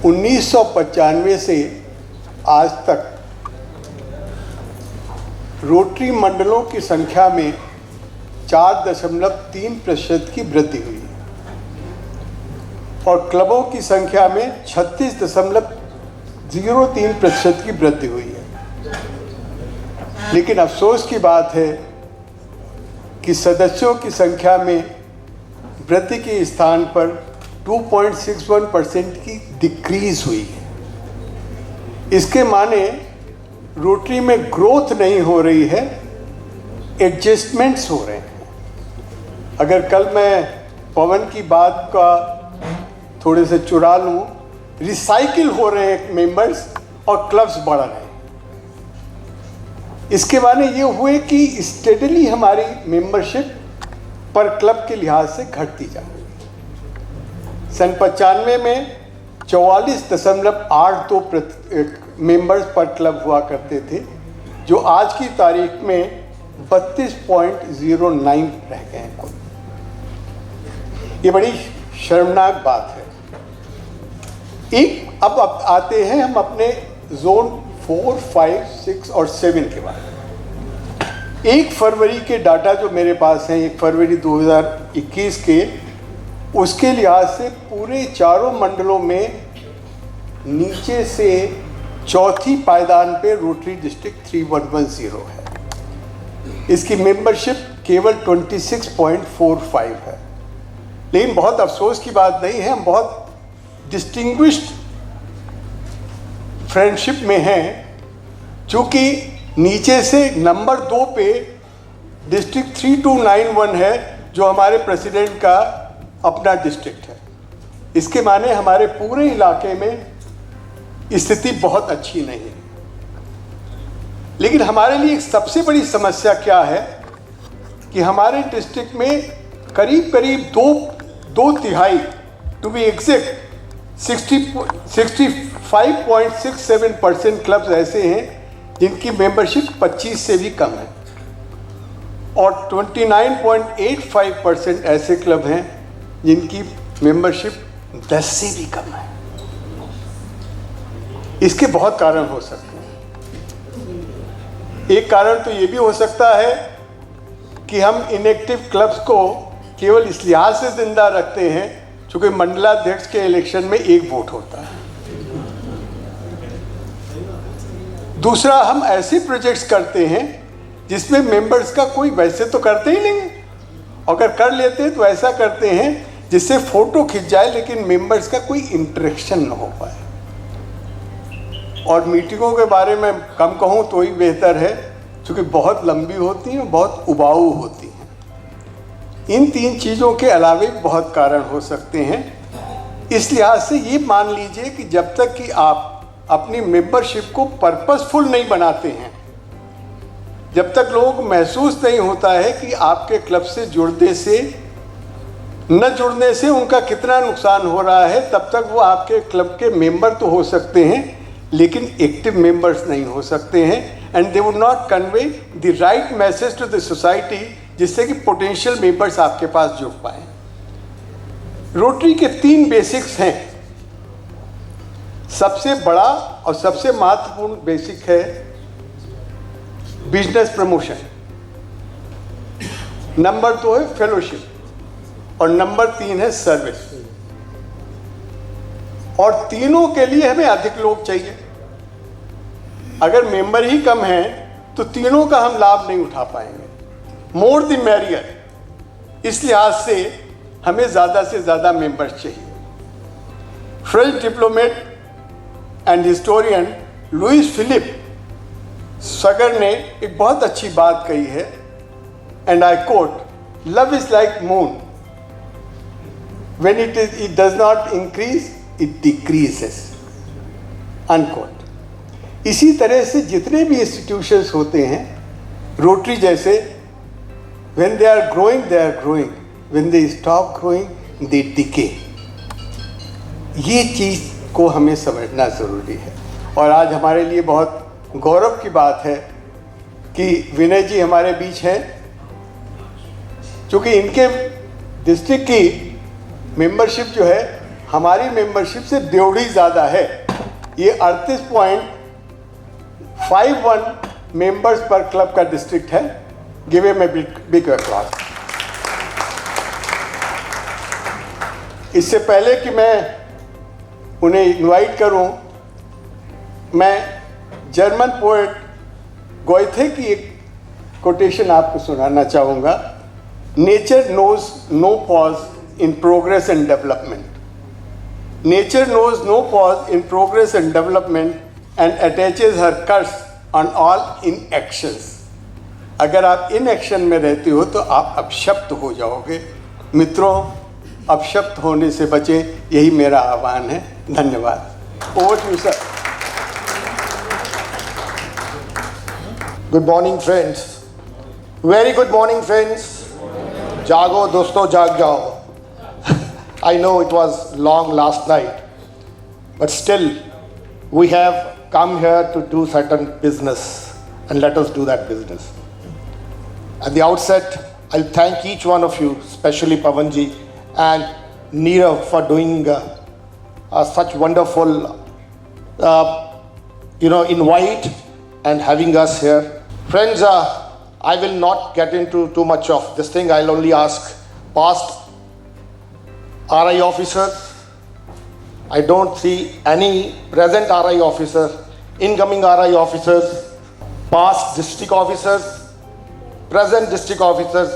1995 से आज तक रोटरी मंडलों की संख्या में 4.3% की वृद्धि हुई है और क्लबों की संख्या में 36.03% की वृद्धि हुई है। लेकिन अफसोस की बात है कि सदस्यों की संख्या में वृद्धि के स्थान पर 2.61% की डिक्रीज हुई है। इसके माने रोटरी में ग्रोथ नहीं हो रही है, एडजस्टमेंट्स हो रहे हैं। अगर कल मैं पवन की बात का थोड़े से चुरा लूँ, रिसाइकिल हो रहे हैं मेंबर्स और क्लब्स बढ़ रहे हैं। इसके माने ये हुए कि स्टेडली हमारी मेंबरशिप पर क्लब के लिहाज से घटती जा रही है। सन 95 में 44.82 मेंबर्स पर क्लब हुआ करते थे, जो आज की तारीख में 32.09 रह गए हैं। ये बड़ी शर्मनाक बात है। अब आते हैं हम अपने जोन 4, 5, 6 और 7 के बारे में। 1 फरवरी के डाटा जो मेरे पास हैं, 1 फरवरी 2021 के, उसके लिहाज से पूरे चारों मंडलों में नीचे से चौथी पायदान पे रोटरी डिस्ट्रिक्ट 3110 है। इसकी मेंबरशिप केवल 26.45 है। लेकिन बहुत अफसोस की बात नहीं है, हम बहुत डिस्टिंग्विश्ड फ्रेंडशिप में हैं, चूँकि नीचे से नंबर 2 पे डिस्ट्रिक्ट 3291 है, जो हमारे प्रेसिडेंट का अपना डिस्ट्रिक्ट है। इसके माने हमारे पूरे इलाके में स्थिति बहुत अच्छी नहीं है। लेकिन हमारे लिए एक सबसे बड़ी समस्या क्या है कि हमारे डिस्ट्रिक्ट में करीब करीब दो तिहाई, टू बी एग्जैक्ट 65.67% क्लब्स ऐसे हैं जिनकी मेंबरशिप 25 से भी कम है और 29.85% ऐसे क्लब हैं जिनकी मेंबरशिप 10 से भी कम है। इसके बहुत कारण हो सकते हैं। एक कारण तो ये भी हो सकता है कि हम इनएक्टिव क्लब्स को केवल इस लिहाज से जिंदा रखते हैं क्योंकि मंडलाध्यक्ष के इलेक्शन में 1 वोट होता है। दूसरा, हम ऐसे प्रोजेक्ट्स करते हैं जिसमें मेंबर्स का कोई वैसे तो करते ही नहीं, अगर कर लेते हैं तो ऐसा करते हैं जिससे फोटो खिंच जाए लेकिन मेंबर्स का कोई इंटरेक्शन न हो पाए। और मीटिंगों के बारे में कम कहूँ तो ही बेहतर है, क्योंकि बहुत लंबी होती हैं, बहुत उबाऊ होती हैं। इन 3 चीज़ों के अलावे बहुत कारण हो सकते हैं। इस लिहाज से ये मान लीजिए कि जब तक कि आप अपनी मेंबरशिप को पर्पसफुल नहीं बनाते हैं, जब तक लोग महसूस नहीं होता है कि आपके क्लब से जुड़ने से उनका कितना नुकसान हो रहा है, तब तक वो आपके क्लब के मेंबर तो हो सकते हैं लेकिन एक्टिव मेंबर्स नहीं हो सकते हैं, and they would not convey the right message to the society, जिससे कि पोटेंशियल मेंबर्स आपके पास जुड़ पाए। रोटरी के 3 बेसिक्स हैं। सबसे बड़ा और सबसे महत्वपूर्ण बेसिक है बिजनेस प्रमोशन, नंबर 2 है फेलोशिप और नंबर 3 है सर्विस। और तीनों के लिए हमें अधिक लोग चाहिए। अगर मेंबर ही कम हैं तो तीनों का हम लाभ नहीं उठा पाएंगे। More the merrier. इस लिहाज से हमें ज़्यादा से ज़्यादा मेंबर्स चाहिए। French diplomat and historian Louis Philippe Segur ने एक बहुत अच्छी बात कही है, and I quote, love is like moon, when it does not increase it decreases, unquote. इसी तरह से जितने भी इंस्टीट्यूशंस होते हैं रोटरी जैसे, when they are growing, when they stop growing, they decay। ये चीज़ को हमें समझना ज़रूरी है। और आज हमारे लिए बहुत गौरव की बात है कि विनय जी हमारे बीच हैं, क्योंकि इनके डिस्ट्रिक्ट की मेंबरशिप जो है हमारी मेंबरशिप से देवड़ी ज़्यादा है। ये 38.51 मेंबर्स पर क्लब का डिस्ट्रिक्ट है। Give him a big class. इससे पहले कि मैं उन्हें इनवाइट करूं, मैं जर्मन पोएट गोएथे की एक कोटेशन आपको सुनाना चाहूँगा। Nature knows no pause in progress and development. Nature knows no pause in progress and development and attaches her curse on all in actions. अगर आप इन एक्शन में रहते हो तो आप अपशब्द हो जाओगे। मित्रों, अपशब्द होने से बचें, यही मेरा आह्वान है। धन्यवाद। Over to you sir. Good morning friends, very good morning friends. जागो दोस्तों, जाग जाओ। I know it was long last night, but still we have come here to do certain business, and let us do that business. At the outset, I'll thank each one of you, especially Pavanji and Neerav, for doing such wonderful invite and having us here. Friends, I will not get into too much of this thing. I'll only ask past RI officers. I don't see any present RI officer, incoming RI officers, past district officers, present district officers,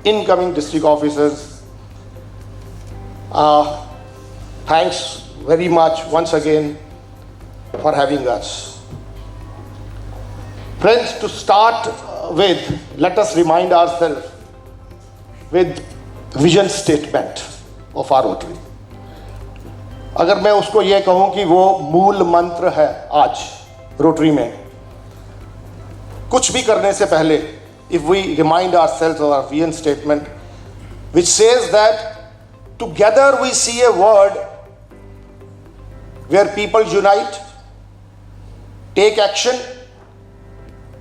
incoming district officers. Thanks very much once again for having us. Friends, to start with, let us remind ourselves with vision statement of our Rotary. अगर मैं उसको ये कहूँ कि वो मूल मंत्र है आज रोटरी में, कुछ भी करने से पहले, if we remind ourselves of our vision statement, which says that together we see a world where people unite, take action,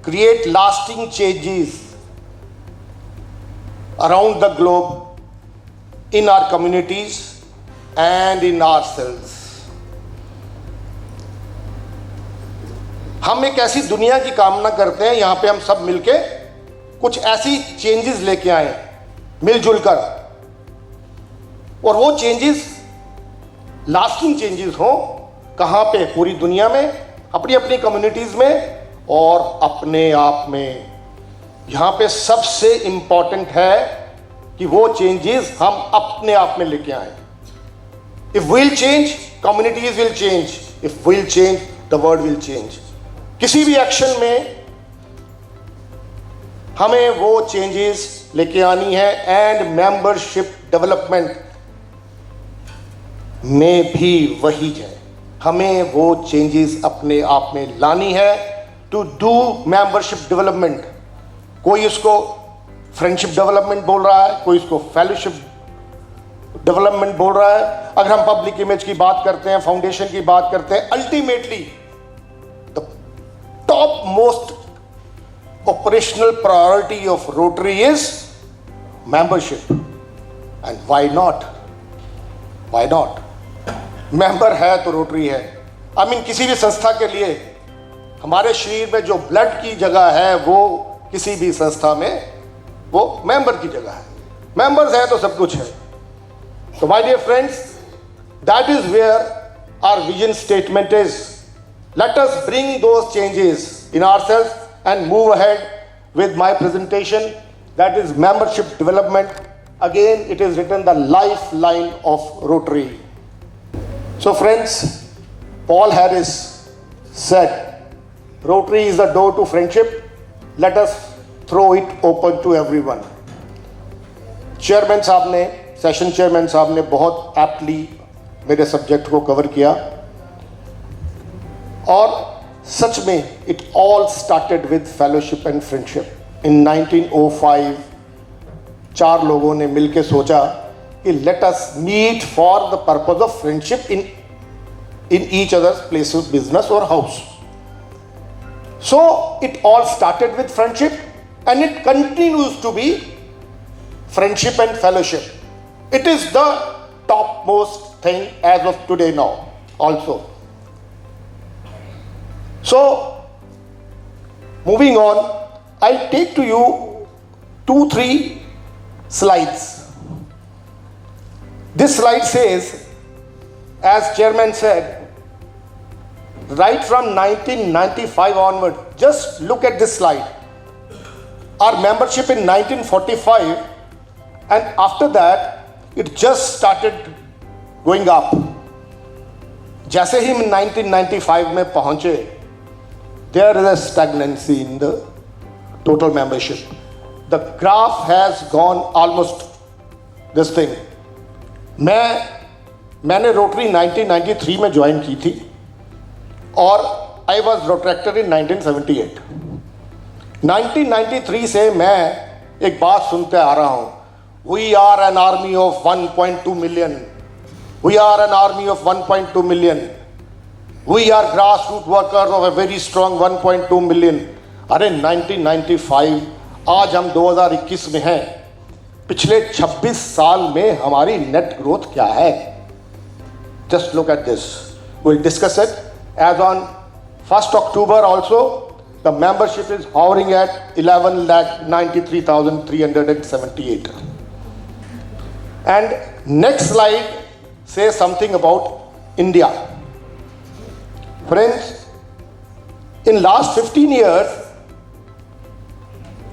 create lasting changes around the globe, in our communities and in ourselves. हम एक ऐसी दुनिया की कामना करते हैं, यहाँ पे हम सब मिलके कुछ ऐसी चेंजेस लेके आए मिलजुल कर, और वो चेंजेस लास्टिंग चेंजेस हो। कहाँ पे? पूरी दुनिया में, अपनी अपनी कम्युनिटीज में और अपने आप में। यहाँ पे सबसे इंपॉर्टेंट है कि वो चेंजेस हम अपने आप में लेके आए। If will change, communities will change. If will change, the world will change. किसी भी एक्शन में हमें वो चेंजेस लेके आनी है, एंड मेंबरशिप डेवलपमेंट में भी वही है। हमें वो चेंजेस अपने आप में लानी है टू डू मेंबरशिप डेवलपमेंट। कोई इसको फ्रेंडशिप डेवलपमेंट बोल रहा है, कोई इसको फेलोशिप डेवलपमेंट बोल रहा है। अगर हम पब्लिक इमेज की बात करते हैं, फाउंडेशन की बात करते हैं, ultimately the top most operational priority of Rotary is membership. And why not? Why not? Member है तो रोटरी है। I mean, किसी भी संस्था के लिए हमारे शरीर में जो ब्लड की जगह है, वो किसी भी संस्था में वो मेंबर की जगह है। मेंबर्स है तो सब कुछ है। So my dear friends, that is where our vision statement is. Let us bring those changes in ourselves and move ahead with my presentation, that is membership development. Again, it is written the lifeline of Rotary. So friends, Paul Harris said, Rotary is the door to friendship. Let us throw it open to everyone. Chairman साहब ने, session chairman साहब ने बहुत aptly मेरे subject को cover किया, और सच में it all started with fellowship and friendship. In 1905 चार लोगों ने मिलकर सोचा कि let us meet for the purpose of friendship in each others place of business और house. So it all started with friendship and it continues to be friendship and fellowship. It is the topmost thing as of today now also. So, moving on, I take to you 2-3 slides. This slide says, as chairman said, right from 1995 onward, just look at this slide. Our membership in 1945, and after that, it just started going up. जैसे ही हम 1995 में पहुंचे, there is a stagnancy in the total membership. The graph has gone almost this thing. मैंने rotary 1993 में join की थी और I was Rotaractor इन 1978. 1993 से मैं एक बात सुनते आ रहा हूँ, we are an army of 1.2 million, we are an army of 1.2 million, we are grass root workers of a very strong 1.2 million. अरे 1995, आज हम 2021 में हैं. पिछले 26 साल में हमारी नेट ग्रोथ क्या है? Just look at this. Will discuss it. As on 1st October also, the membership is hovering at 11,93,378. And next slide says something about India. Friends, in last 15 years,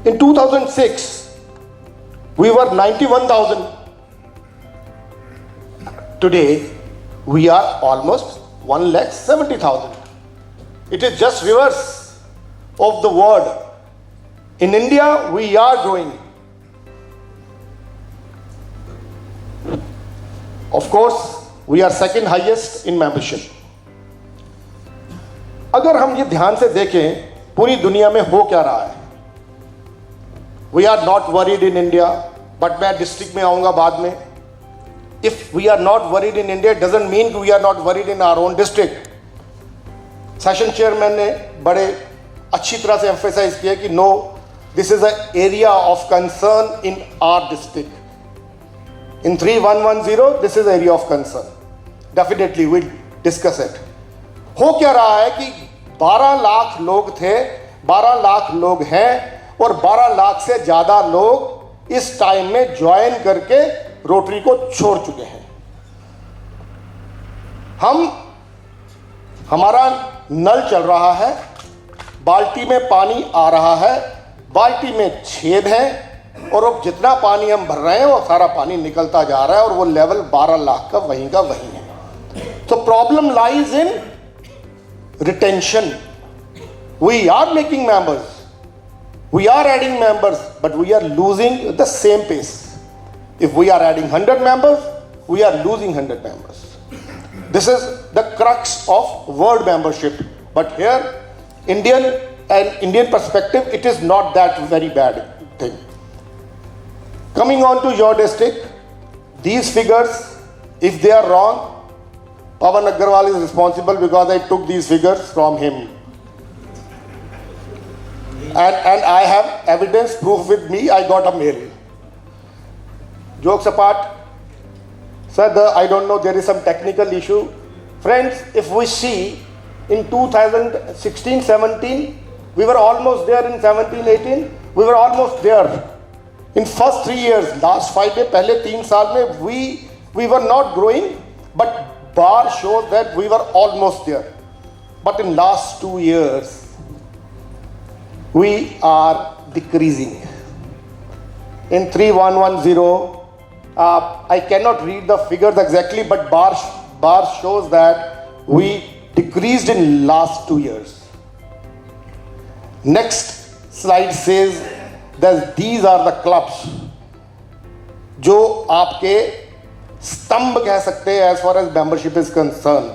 in 2006, we were 91,000. Today, we are almost 1,70,000. It is just reverse of the word. In India, we are growing. Of course, we are second highest in membership. अगर हम ये ध्यान से देखें, पूरी दुनिया में हो क्या रहा है. We are not worried in India, but मैं डिस्ट्रिक्ट में आऊँगा बाद में. If we are not worried in India, it doesn't mean we are not worried in our own district. Session chairman ने बड़े अच्छी तरह से एम्फेसाइज किया कि no, this is a area of concern in our district. In 3110, this is area of concern. Definitely will discuss it. हो क्या रहा है कि 12 लाख लोग थे, 12 लाख लोग हैं, और 12 लाख से ज़्यादा लोग इस टाइम में ज्वाइन करके रोटरी को छोड़ चुके हैं. हमारा नल चल रहा है, बाल्टी में पानी आ रहा है, बाल्टी में छेद है, और अब जितना पानी हम भर रहे हैं वो सारा पानी निकलता जा रहा है, और वो लेवल 12 लाख का वहीं है. तो problem lies in retention. We are making members, we are adding members, but we are losing at the same pace. If we are adding 100 members, we are losing 100 members. This is the crux of world membership. But here, Indian perspective, it is not that very bad thing. Coming on to your district, these figures, if they are wrong, Pawan Agarwal is responsible because I took these figures from him. And I have evidence, proof with me. I got a mail. Jokes apart, sir, I don't know, there is some technical issue. Friends, if we see in 2016-17, we were almost there. In 17-18, we were almost there. In first 3 years, last 5 years, पहले 3 साल में we were not growing, but bar shows that we were almost there. But in last 2 years, we are decreasing. In 3110, I cannot read the figures exactly, but bar shows that we decreased in last 2 years. Next slide says that these are the clubs जो आपके स्तंभ कह सकते हैं as far as membership is concerned.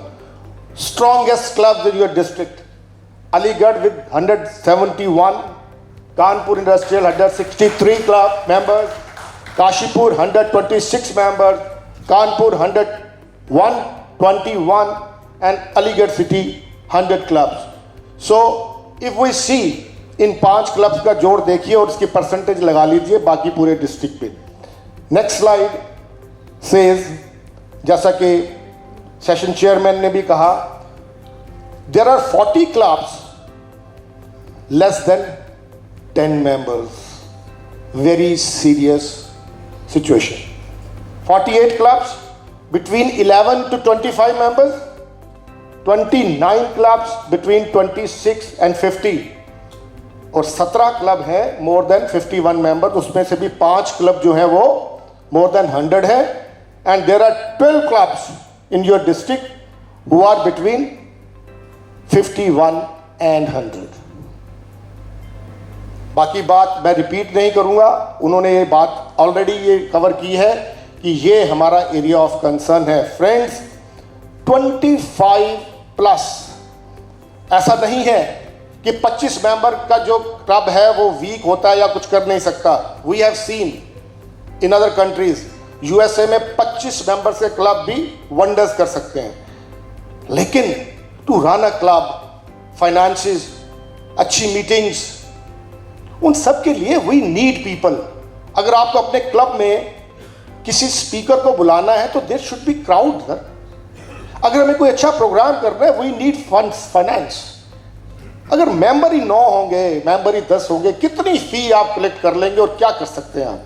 Strongest clubs in your district: Aligarh with 171, Kanpur Industrial 163 club members, Kashipur 126 members, Kanpur 121, and Aligarh City 100 clubs. So if we see in 5 clubs का जोड़ देखिए और इसकी परसेंटेज लगा लीजिए बाकी पूरे district पे. नेक्स्ट स्लाइड सेज, जैसा कि सेशन चेयरमैन ने भी कहा, there are 40 clubs less than 10 members. Very serious situation. 48 clubs between 11 to 25 members, 29 clubs between 26 and 50, और 17 क्लब हैं मोर देन 51 मेंबर, उसमें से भी 5 क्लब जो हैं वो मोर देन 100 है, and there are 12 clubs in your district who are between 51 and 100. बाकी बात मैं रिपीट नहीं करूंगा, उन्होंने ये बात ऑलरेडी ये कवर की है कि ये हमारा एरिया ऑफ कंसर्न है. फ्रेंड्स, 25 प्लस, ऐसा नहीं है कि 25 मेंबर का जो क्लब है वो वीक होता है या कुछ कर नहीं सकता. We have seen in other countries, USA में 25 मेंबर से क्लब भी वंडर्स कर सकते हैं. लेकिन to run a club, finances, अच्छी मीटिंग्स, उन सब के लिए वी नीड पीपल. अगर आपको अपने क्लब में किसी स्पीकर को बुलाना है तो there should be crowd sir. अगर हमें कोई अच्छा प्रोग्राम करना है, वी नीड फंड्स, फाइनेंस. अगर मेंबर ही 9 होंगे, मेंबर ही 10 होंगे, कितनी फी आप कलेक्ट कर लेंगे और क्या कर सकते हैं आप.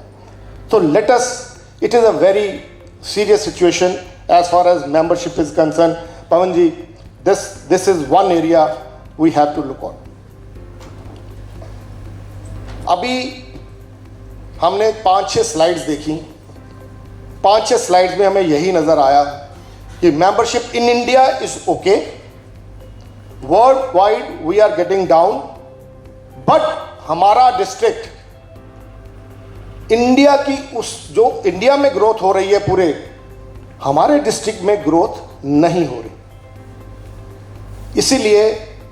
तो let us, it is a very serious situation as far as membership is concern. Pawan ji, this is one area we have to look on. अभी हमने 5-6 स्लाइड्स देखी. 5-6 स्लाइड्स में हमें यही नजर आया कि membership in India is okay, world wide we are getting down, but हमारा डिस्ट्रिक्ट, इंडिया की उस जो इंडिया में ग्रोथ हो रही है पूरे, हमारे डिस्ट्रिक्ट में ग्रोथ नहीं हो रही. इसीलिए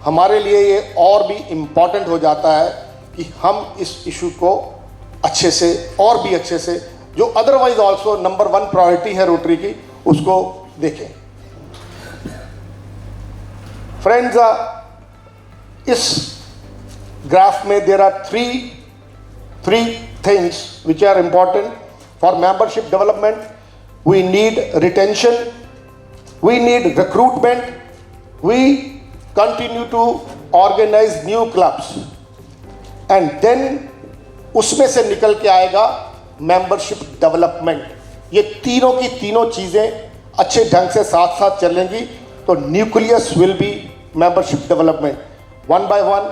हमारे लिए ये और भी इंपॉर्टेंट हो जाता है कि हम इस इशू को अच्छे से, और भी अच्छे से, जो अदरवाइज ऑल्सो नंबर 1 प्रायोरिटी है रोटरी की, उसको देखें. फ्रेंड्स, इस ग्राफ में there are three things which are important for membership development. We need retention, we need recruitment, we continue to organize new clubs, and then उसमें से निकल के आएगा मेंबरशिप डेवलपमेंट. ये तीनों की तीनों चीज़ें अच्छे ढंग से साथ साथ चलेंगी तो nucleus will be membership development. One by one,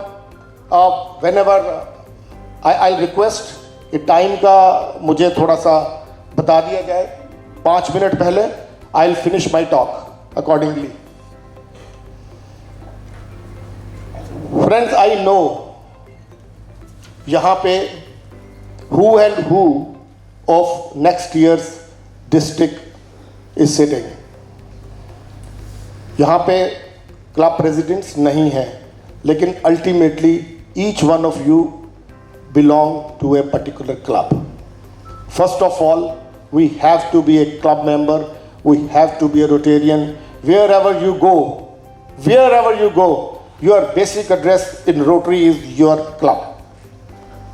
whenever I request कि टाइम का मुझे थोड़ा सा बता दिया जाए. 5 मिनट पहले I will finish my talk accordingly. Friends, I know यहाँ पे who and who of next year's district is sitting. यहाँ पे क्लब प्रेसिडेंट्स नहीं हैं, लेकिन ultimately each one of you belong to a particular club. First of all, we have to be a club member, we have to be a Rotarian. Wherever you go, your basic address in Rotary is your club.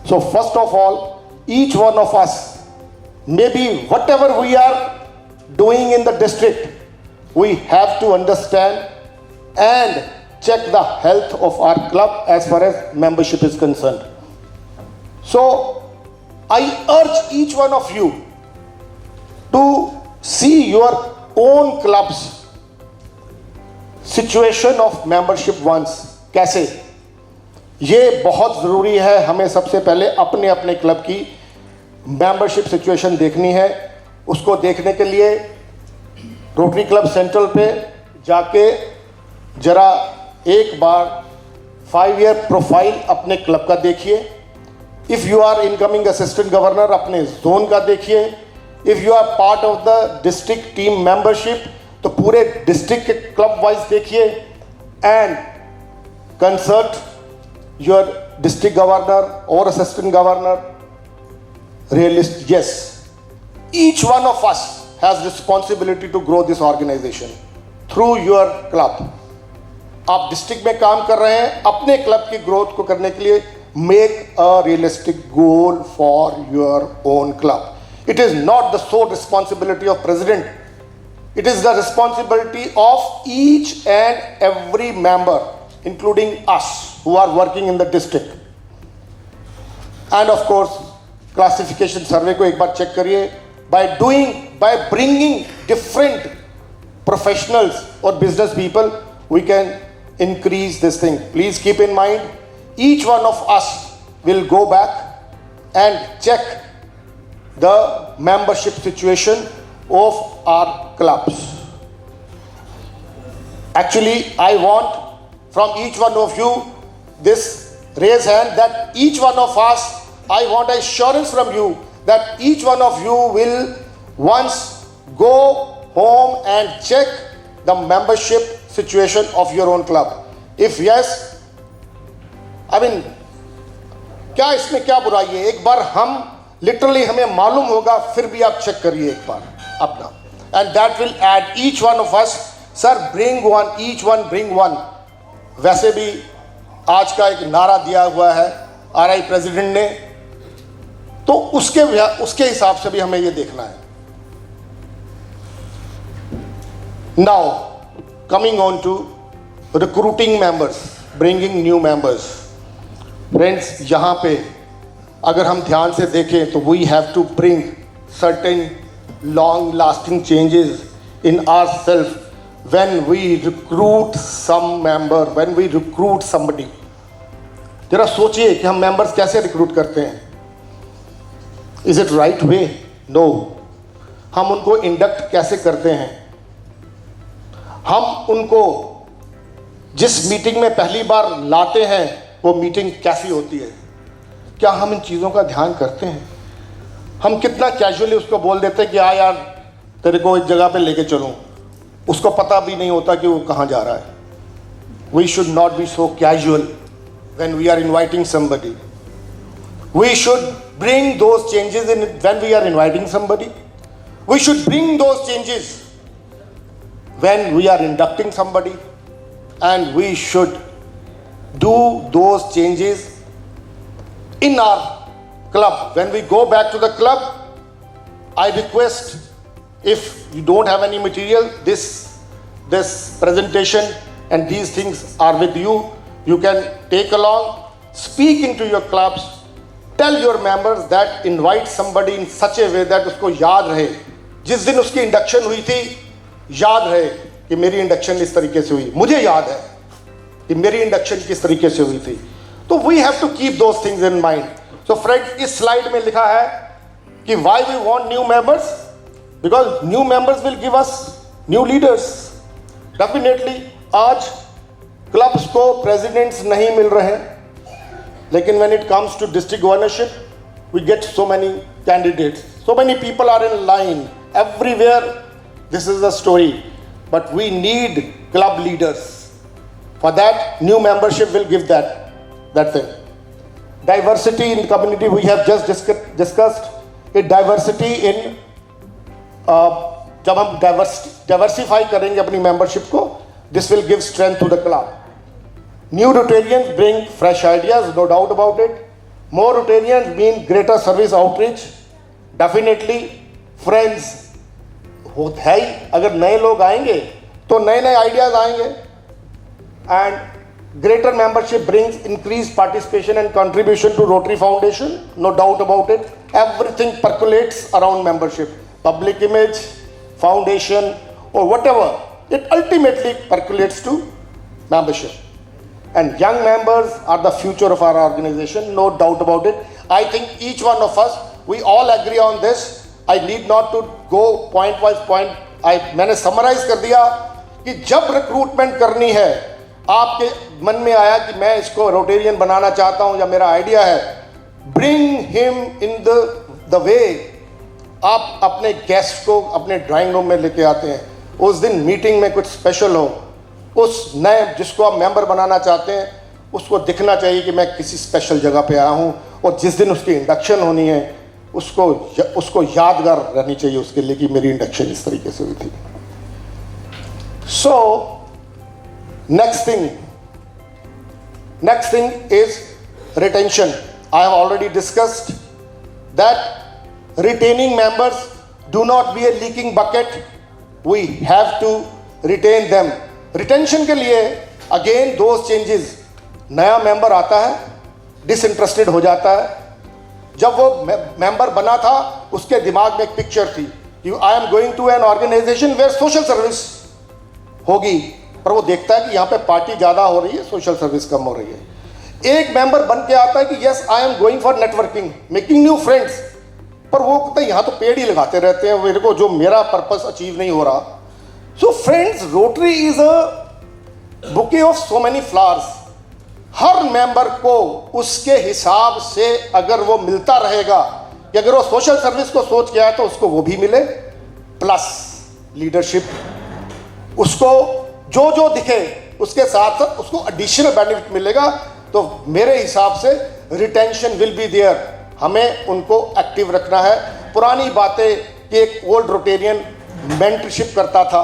So first of all, each one of us, maybe whatever we are doing in the district, we have to understand and check the health of our club as far as membership is concerned. So I urge each one of you to see your own club's situation of membership once. कैसे? ये बहुत ज़रूरी है. हमें सबसे पहले अपने अपने क्लब की मेंबरशिप सिचुएशन देखनी है. उसको देखने के लिए रोटरी क्लब सेंट्रल पे जाके ज़रा एक बार 5 ईयर प्रोफाइल अपने क्लब का देखिए. If you are incoming assistant governor, अपने जोन का देखिए. If you are part of the district team membership, तो पूरे डिस्ट्रिक्ट के क्लब वाइज देखिए. And consult your district governor or assistant governor. Yes, each one of us has responsibility to grow this organization through your club. आप district में काम कर रहे हैं, अपने क्लब की ग्रोथ को करने के लिए make a realistic goal for your own club. It is not the sole responsibility of president It is the responsibility of each and every member, including us who are working in the district. And of course, classification survey को एक बार check करिए. By bringing different professionals or business people, we can increase this thing. Please keep in mind, each one of us will go back and check the membership situation of our clubs. Actually, I want from each one of you this raise hand that each one of us, I want assurance from you that each one of you will once go home and check the membership situation of your own club. If yes, I mean, क्या इसमें क्या बुराई है? एक बार हम literally हमें मालूम होगा, फिर भी आप चेक करिए एक बार अपना, and that will add each one of us. Sir, bring one, each one bring one. वैसे भी आज का एक नारा दिया हुआ है आरआई प्रेसिडेंट ने, तो उसके हिसाब से भी हमें ये देखना है. Now, coming on to recruiting members, bringing new members. Friends, यहाँ पे अगर हम ध्यान से देखें तो we have to bring certain long-lasting changes in ourselves when we recruit some member, when we recruit somebody. जरा सोचिए कि हम members कैसे recruit करते हैं. Is it right way? No. हम उनको induct कैसे करते हैं? हम उनको जिस मीटिंग में पहली बार लाते हैं वो मीटिंग कैसी होती है? क्या हम इन चीज़ों का ध्यान करते हैं? हम कितना कैजुअली उसको बोल देते हैं कि आ यार तेरे को एक जगह पे लेके चलूं, उसको पता भी नहीं होता कि वो कहाँ जा रहा है. We should not be so casual when we are inviting somebody. We should bring those changes in when we are inviting somebody. We should bring those changes when we are inducting somebody, and we should do those changes in our club. When we go back to the club, I request, if you don't have any material, this presentation and these things are with you. You can take along, speak into your clubs, tell your members that invite somebody in such a way that उसको याद रहे, जिस दिन उसकी induction हुई थी याद रहे कि मेरी इंडक्शन इस तरीके से हुई, मुझे याद है कि मेरी इंडक्शन किस तरीके से हुई थी. तो we have to keep those things in mind. So friends, इस स्लाइड में लिखा है कि why we want new members, because new members will give us new leaders. Definitely आज क्लब्स को प्रेसिडेंट्स नहीं मिल रहे हैं, लेकिन when it comes to district governorship we get so many candidates, so many people are in line everywhere. This is the story, but we need club leaders. For that, new membership will give that thing. Diversity in community, we have just discussed it. Diversity in जब हम diversify करेंगे अपनी membership को, this will give strength to the club. New Rotarians bring fresh ideas, no doubt about it. More Rotarians mean greater service outreach. Definitely, friends, है ही, अगर नए लोग आएंगे तो नए नए ideas आएंगे. And greater membership brings increased participation and contribution to Rotary Foundation, no doubt about it. Everything percolates around membership, public image, foundation, or whatever. It ultimately percolates to membership. And young members are the future of our organization, no doubt about it. I think each one of us, we all agree on this. I need not to go point by point. मैंने summarize कर दिया कि जब recruitment करनी है, आपके मन में आया कि मैं इसको रोटेरियन बनाना चाहता हूं या मेरा आइडिया है, bring him in the way. आप अपने गेस्ट को अपने ड्राइंग रूम में लेके आते हैं, उस दिन मीटिंग में कुछ स्पेशल हो, उस नए जिसको आप मेंबर बनाना चाहते हैं उसको दिखना चाहिए कि मैं किसी स्पेशल जगह पे आया हूं, और जिस दिन उसकी इंडक्शन होनी है उसको यादगार रहनी चाहिए उसके लिए कि मेरी इंडक्शन इस तरीके से हुई थी. सो Next thing is retention. I have already discussed that retaining members, do not be a leaking bucket. We have to retain them. Retention के लिए अगेन दोज चेंजेस, नया मेंबर आता है, डिसइंटरेस्टेड हो जाता है। जब वो मेंबर बना था उसके दिमाग में एक पिक्चर थी, I am going to an organisation where social service होगी, पर वो देखता है कि यहाँ पे पार्टी ज़्यादा हो रही है, सोशल सर्विस कम हो रही है। एक मेंबर बन के आता है कि yes I am going for networking, making new friends, पर वो कहता है यहाँ तो पेड़ ही लगाते रहते हैं, मेरे को जो मेरा पर्पस अचीव नहीं हो रहा। So friends, rotary is a bouquet of so many flowers. Her member को उसके हिसाब से अगर वो मिलता रहेगा, कि अगर वो सोशल सर्विस को सोच के आया तो उसको वो भी मिले, प्लस लीडरशिप, उसको जो जो दिखे उसके साथ साथ उसको एडिशनल बेनिफिट मिलेगा। तो मेरे हिसाब से रिटेंशन विल बी देयर। हमें उनको एक्टिव रखना है। पुरानी बातें कि एक ओल्ड रोटेरियन मेंटरशिप करता था,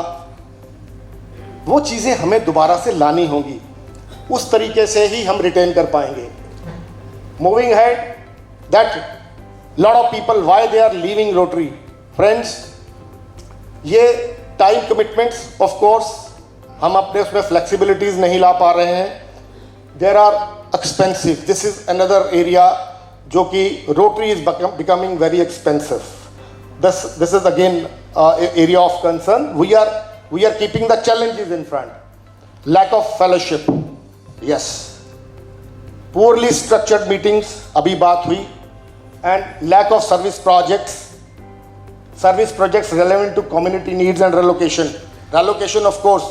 वो चीज़ें हमें दोबारा से लानी होंगी, उस तरीके से ही हम रिटेन कर पाएंगे। Moving head, that lot of people why they are leaving Rotary. Friends, ये टाइम कमिटमेंट्स, ऑफ कोर्स हम अपने उसमें फ्लेक्सिबिलिटीज नहीं ला पा रहे हैं। There are expensive, this is another area जो कि Rotary is becoming very expensive. This is again area of concern. We are keeping the challenges in front. Lack of fellowship, yes, poorly structured meetings, अभी बात हुई, and lack of service projects relevant to community needs and relocation of course,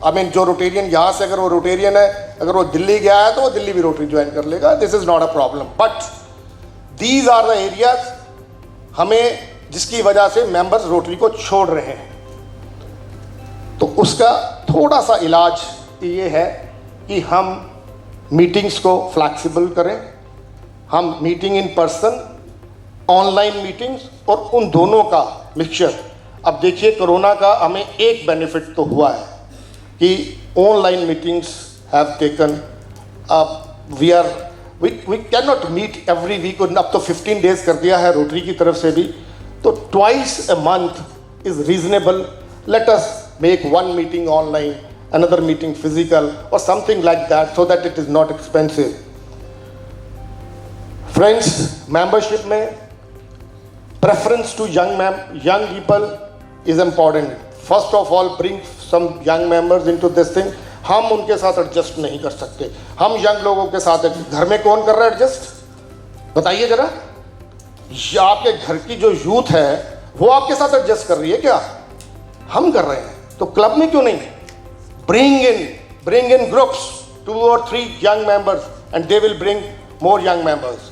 I mean जो Rotarian यहाँ से, अगर वो Rotarian है, अगर वो दिल्ली गया है तो वो दिल्ली भी रोटरी ज्वाइन कर लेगा, this is not a problem. But these are the areas हमें जिसकी वजह से मेंबर्स रोटरी को छोड़ रहे हैं। तो उसका थोड़ा सा इलाज ये है कि हम मीटिंग्स को फ्लैक्सिबल करें, हम meeting in person, online meetings और उन दोनों का मिक्सचर। अब देखिए, कोरोना का हमें एक बेनिफिट तो हुआ है कि online meetings have taken up. We can not meet every week, अब तो 15 डेज कर दिया है रोटरी की तरफ से भी, तो twice a month is reasonable. Let us make one meeting online, another meeting physical or something like that, so that it is not expensive. Friends, membership में preference to young people is important. First of all, bring some young members into this thing. हम उनके साथ adjust नहीं कर सकते। हम young लोगों के साथ, घर में कौन कर रहा है एडजस्ट, बताइए जरा। आपके घर की जो यूथ है वो आपके साथ एडजस्ट कर रही है क्या? हम कर रहे हैं, तो क्लब में क्यों नहीं? Bring in groups, 2 or 3 young members, and they will bring more young members.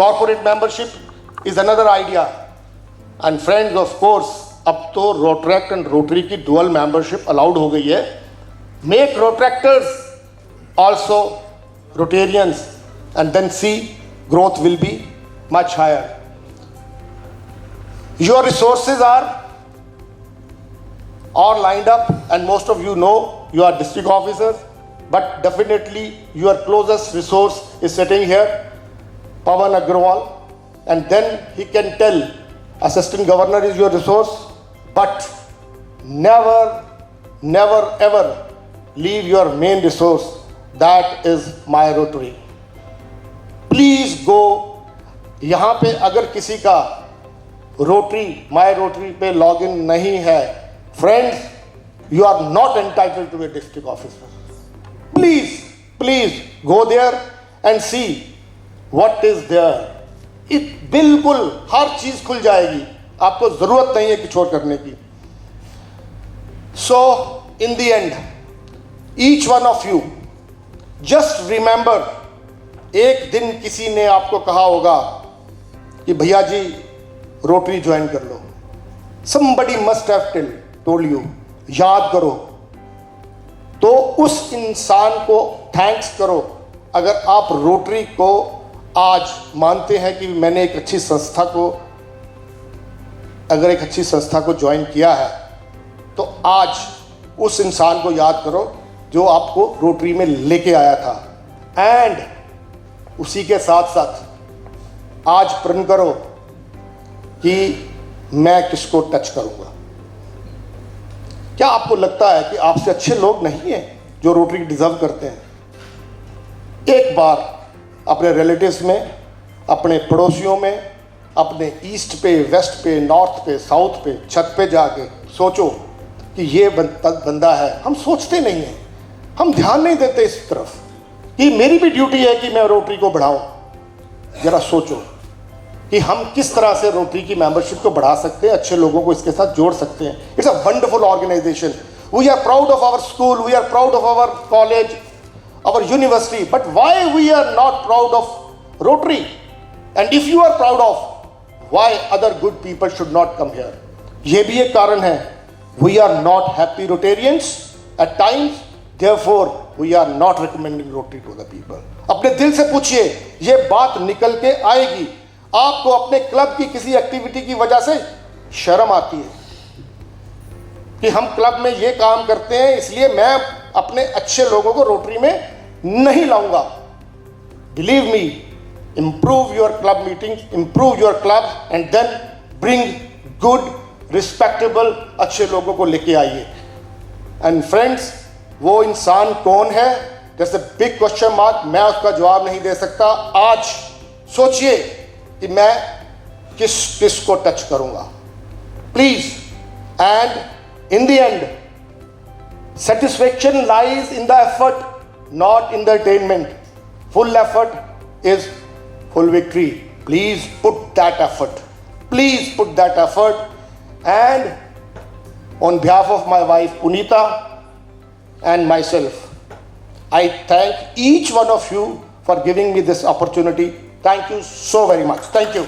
Corporate membership is another idea. And friends, of course, अब तो Rotaract and Rotary की dual membership allowed हो गई है। Make Rotaractors also Rotarians, and then see growth will be much higher. Your resources are lined up, and most of you know you are district officers, but definitely your closest resource is sitting here, Pawan Agrawal, and then he can tell assistant governor is your resource, but never ever leave your main resource, that is my Rotary. Please go। यहाँ पे अगर किसी का rotary, my rotary पे login नहीं है, friends, you are not entitled to a district officer. Please go there and see what is there. बिल्कुल हर चीज खुल जाएगी, आपको जरूरत नहीं है कि छोड़ करने की। So in the end, each one of you just remember, एक दिन किसी ने आपको कहा होगा कि भैया जी रोटरी ज्वाइन कर लो। Somebody must have told you, याद करो। तो उस इंसान को थैंक्स करो। अगर आप रोटरी को आज मानते हैं कि मैंने एक अच्छी संस्था को ज्वाइन किया है, तो आज उस इंसान को याद करो जो आपको रोटरी में लेके आया था, एंड उसी के साथ साथ आज प्रण करो कि मैं किसको टच करूंगा। क्या आपको लगता है कि आपसे अच्छे लोग नहीं हैं जो रोटरी डिजर्व करते हैं? एक बार अपने रिलेटिव्स में, अपने पड़ोसियों में, अपने ईस्ट पे, वेस्ट पे, नॉर्थ पे, साउथ पे, छत पे जाके सोचो कि ये बंदा है। हम सोचते नहीं हैं, हम ध्यान नहीं देते इस तरफ कि मेरी भी ड्यूटी है कि मैं रोटरी को बढ़ाऊं। जरा सोचो कि हम किस तरह से रोटरी की मेंबरशिप को बढ़ा सकते हैं, अच्छे लोगों को इसके साथ जोड़ सकते हैं। It's a wonderful organisation. We are proud of our school, we are proud of our college, our university, but why we are not proud of Rotary? And if you are proud of, why other good people should not come here? ये भी एक कारण है। We are not happy Rotarians at times, therefore we are not recommending Rotary to the people. अपने दिल से पूछिए, ये बात निकल के आएगी। आपको अपने क्लब की किसी एक्टिविटी की वजह से शर्म आती है कि हम क्लब में ये काम करते हैं, इसलिए मैं अपने अच्छे लोगों को रोटरी में नहीं लाऊंगा। Believe me, improve your club meetings, improve your club and then bring good, respectable अच्छे लोगों को लेके आइए। एंड फ्रेंड्स, वो इंसान कौन है? जैसे बिग क्वेश्चन मार्क, मैं उसका जवाब नहीं दे सकता। आज सोचिए कि मैं किस को टच करूंगा, please. And in the end, satisfaction lies in the effort, not in the attainment. Full effort is full victory. Please put that effort. Please put that effort. And on behalf of my wife Punita and myself, I thank each one of you for giving me this opportunity. Thank you so very much. Thank you.